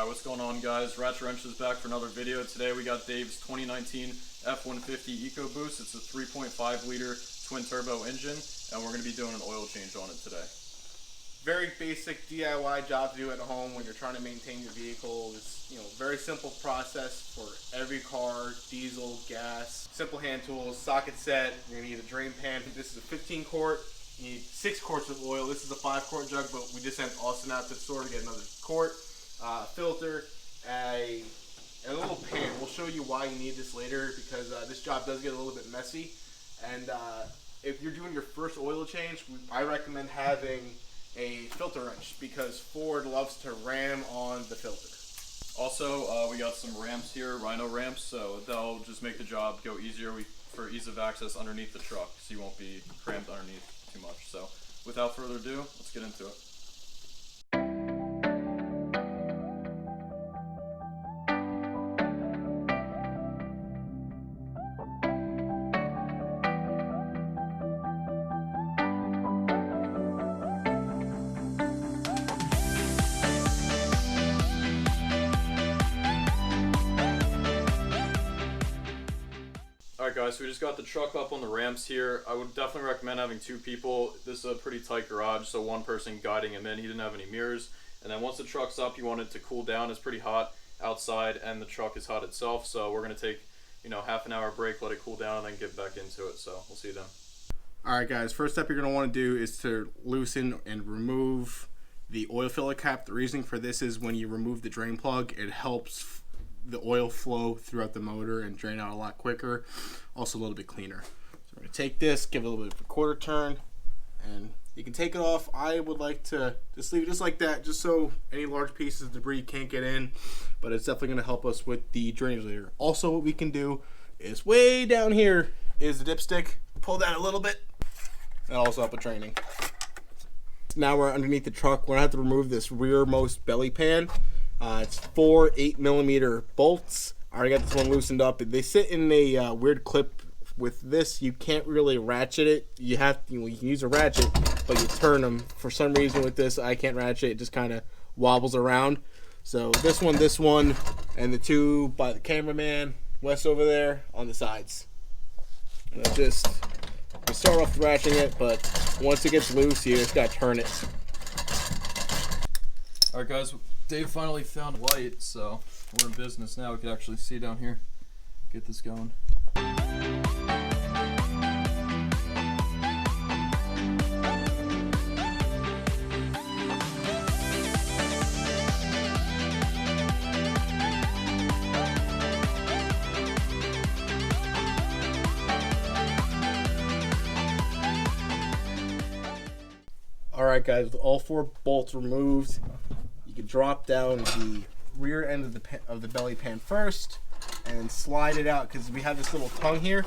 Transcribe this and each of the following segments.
Alright, what's going on, guys? Ratchet Wrench is back for another video. Today we got Dave's 2019 F-150 Ecoboost. It's a 3.5 liter twin turbo engine, and we're going to be doing an oil change on it today. Very basic DIY job to do at home when you're trying to maintain your vehicle. It's, very simple process for every car, diesel, gas, simple hand tools, socket set. You're going to need a drain pan. This is a 15 quart. You need 6 quarts of oil. This is a 5 quart jug, but we just sent Austin out to the store to get another quart. Filter, a little pan. We'll show you why you need this later because this job does get a little bit messy. And if you're doing your first oil change, I recommend having a filter wrench because Ford loves to ram on the filter. Also, we got some ramps here, Rhino ramps, so they'll just make the job go easier for ease of access underneath the truck, so you won't be crammed underneath too much. So without further ado, let's get into it. Alright guys, so we just got the truck up on the ramps here. I would definitely recommend having 2 people. This is a pretty tight garage, so one person guiding him in. He didn't have any mirrors. And then once the truck's up, you want it to cool down. It's pretty hot outside and the truck is hot itself. So we're going to take, half an hour break, let it cool down, and then get back into it. So we'll see you then. Alright guys, first step you're going to want to do is to loosen and remove the oil filler cap. The reason for this is when you remove the drain plug, it helps the oil flow throughout the motor and drain out a lot quicker, also a little bit cleaner. So we're going to take this, give it a little bit of a quarter turn, and you can take it off. I would like to just leave it just like that, just so any large pieces of debris can't get in, but it's definitely going to help us with the drainage later. Also, what we can do is way down here is the dipstick. Pull that a little bit, and also help with draining. Now we're underneath the truck. We're going to have to remove this rearmost belly pan. It's 4 8mm bolts. I already got this one loosened up. They sit in a weird clip. With this, you can't really ratchet it. You can use a ratchet, but you turn them. For some reason with this, I can't ratchet. It just kind of wobbles around. So this one, and the 2 by the cameraman, Wes over there, on the sides. And we start off ratcheting it, but once it gets loose, you just got to turn it. Alright guys, Dave finally found light, so we're in business now. We can actually see down here. Get this going. Alright guys, with all 4 bolts removed, you can drop down the rear end of the belly pan first and slide it out, because we have this little tongue here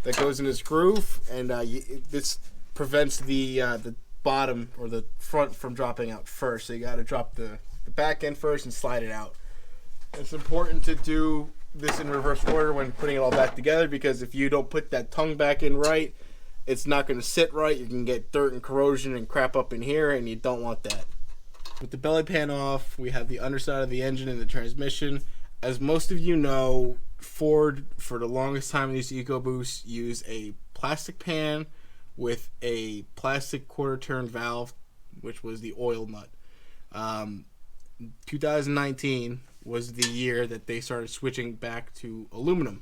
that goes in this groove, and this prevents the bottom or the front from dropping out first. So you got to drop the back end first and slide it out. It's important to do this in reverse order when putting it all back together, because if you don't put that tongue back in right, it's not going to sit right. You can get dirt and corrosion and crap up in here, and you don't want that. With the belly pan off, we have the underside of the engine and the transmission. As most of you know, Ford, for the longest time in these EcoBoosts, use a plastic pan with a plastic quarter turn valve, which was the oil nut. 2019 was the year that they started switching back to aluminum.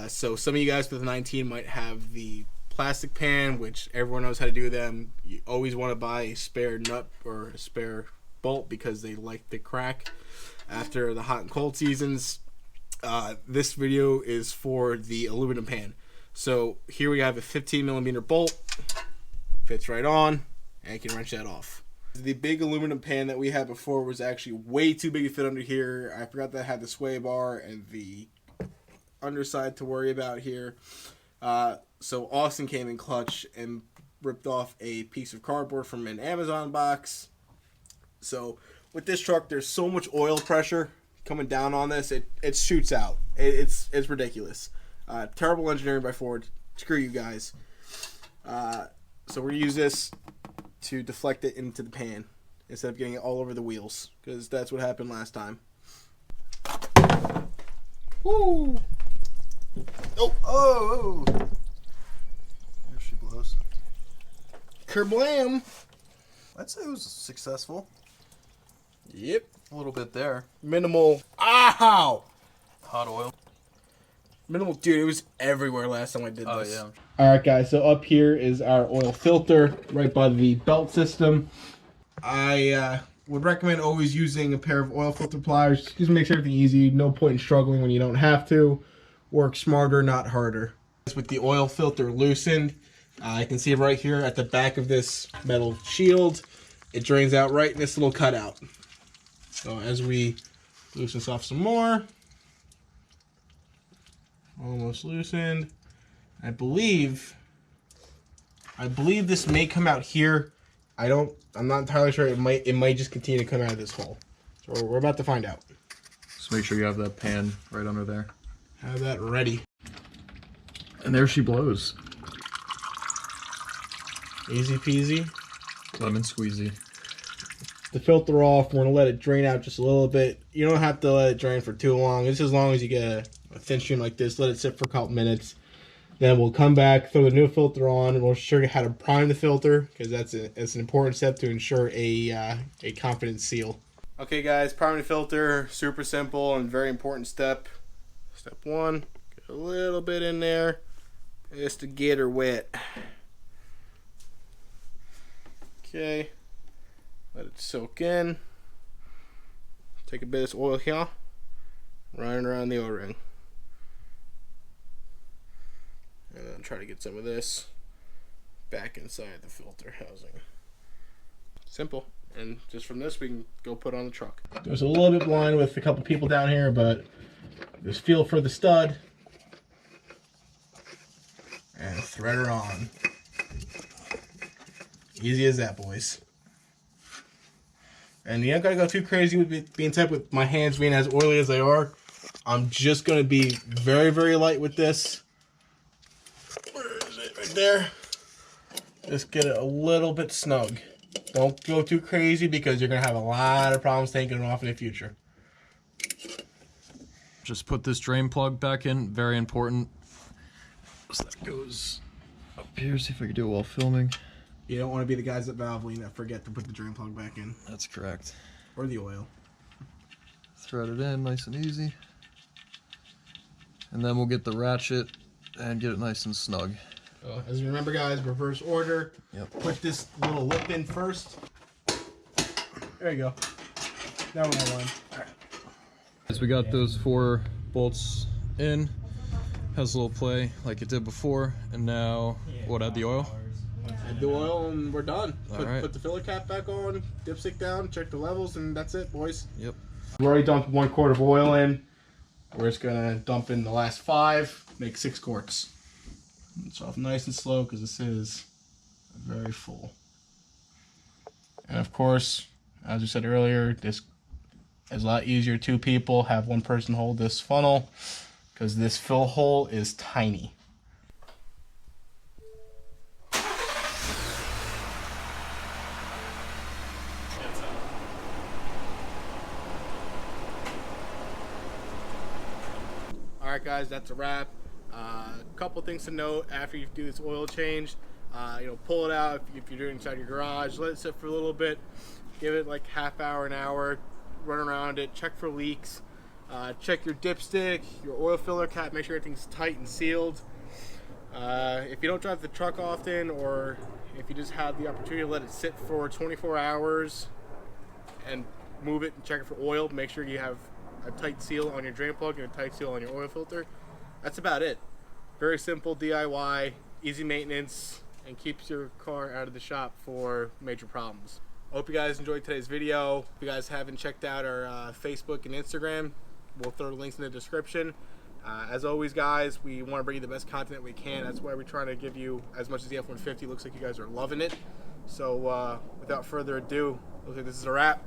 So some of you guys with the 19 might have the plastic pan, which everyone knows how to do them. You always want to buy a spare nut or a spare bolt because they like to crack after the hot and cold seasons. This video is for the aluminum pan. So here we have a 15mm bolt, fits right on, and you can wrench that off. The big aluminum pan that we had before was actually way too big to fit under here. I forgot that I had the sway bar and the underside to worry about here. So Austin came in clutch and ripped off a piece of cardboard from an Amazon box. So with this truck, there's so much oil pressure coming down on this, it shoots out. It's ridiculous. Terrible engineering by Ford. Screw you guys. So we're gonna use this to deflect it into the pan. instead of getting it all over the wheels, because that's what happened last time. Woo! Oh! There she blows. Kerblam! I'd say it was successful. Yep. A little bit there. Minimal. Ow! Hot oil. Minimal, dude, it was everywhere last time I did this. Yeah. Alright guys, so up here is our oil filter right by the belt system. I would recommend always using a pair of oil filter pliers. Just makes everything easy. No point in struggling when you don't have to. Work smarter, not harder. With the oil filter loosened, I can see right here at the back of this metal shield, it drains out right in this little cutout. So as we loosen this off some more, almost loosened. I believe this may come out here. I'm not entirely sure. It might just continue to come out of this hole. So we're about to find out. Just make sure you have that pan right under there. Have that ready. And there she blows. Easy peasy. Lemon squeezy. The filter off. We're gonna let it drain out just a little bit. You don't have to let it drain for too long. Just as long as you get a thin stream like this. Let it sit for a couple minutes. Then we'll come back, throw the new filter on, and we'll show you how to prime the filter, because that's an important step to ensure a confident seal. Okay guys, priming the filter, super simple and very important step. Step one, get a little bit in there just to get her wet. Okay, let it soak in. Take a bit of this oil here, run it around the O-ring. And then try to get some of this back inside the filter housing. Simple. And just from this, we can go put on the truck. It was a little bit blind with a couple people down here, but just feel for the stud. And thread her on. Easy as that, boys. And you don't gotta go too crazy with being tight with my hands being as oily as they are. I'm just gonna be very, very light with this. Where is it? Right there. Just get it a little bit snug. Don't go too crazy because you're going to have a lot of problems taking it off in the future. Just put this drain plug back in, very important. So that goes up here, see if I can do it while filming. You don't want to be the guys at Valvoline that forget to put the drain plug back in. That's correct. Or the oil. Thread it in nice and easy. And then we'll get the ratchet and get it nice and snug. As you remember guys, reverse order. Yep. Put this little lip in first. There you go. Now we're on one. Alright. As we got those 4 bolts in, has a little play like it did before, and now what, add the oil? Add the oil and we're done. Alright. Put the filler cap back on, dipstick down, check the levels, and that's it, boys. Yep. We already dumped 1 quart of oil in. We're just gonna dump in the last 5, make 6 quarts. It's off nice and slow because this is very full. And of course, as we said earlier, this is a lot easier. 2 people, have 1 person hold this funnel because this fill hole is tiny. Alright guys, that's a wrap. Couple things to note after you do this oil change. Pull it out if you're doing it inside your garage. Let it sit for a little bit. Give it like half hour, an hour. Run around it. Check for leaks. Check your dipstick, your oil filler cap. Make sure everything's tight and sealed. If you don't drive the truck often, or if you just have the opportunity to let it sit for 24 hours and move it and check it for oil, make sure you have a tight seal on your drain plug and a tight seal on your oil filter. That's about it. Very simple DIY, easy maintenance, and keeps your car out of the shop for major problems. I hope you guys enjoyed today's video. If you guys haven't checked out our Facebook and Instagram, we'll throw the links in the description. As always, guys, we want to bring you the best content we can. That's why we're trying to give you as much as the F-150. Looks like you guys are loving it. So without further ado, looks like this is a wrap.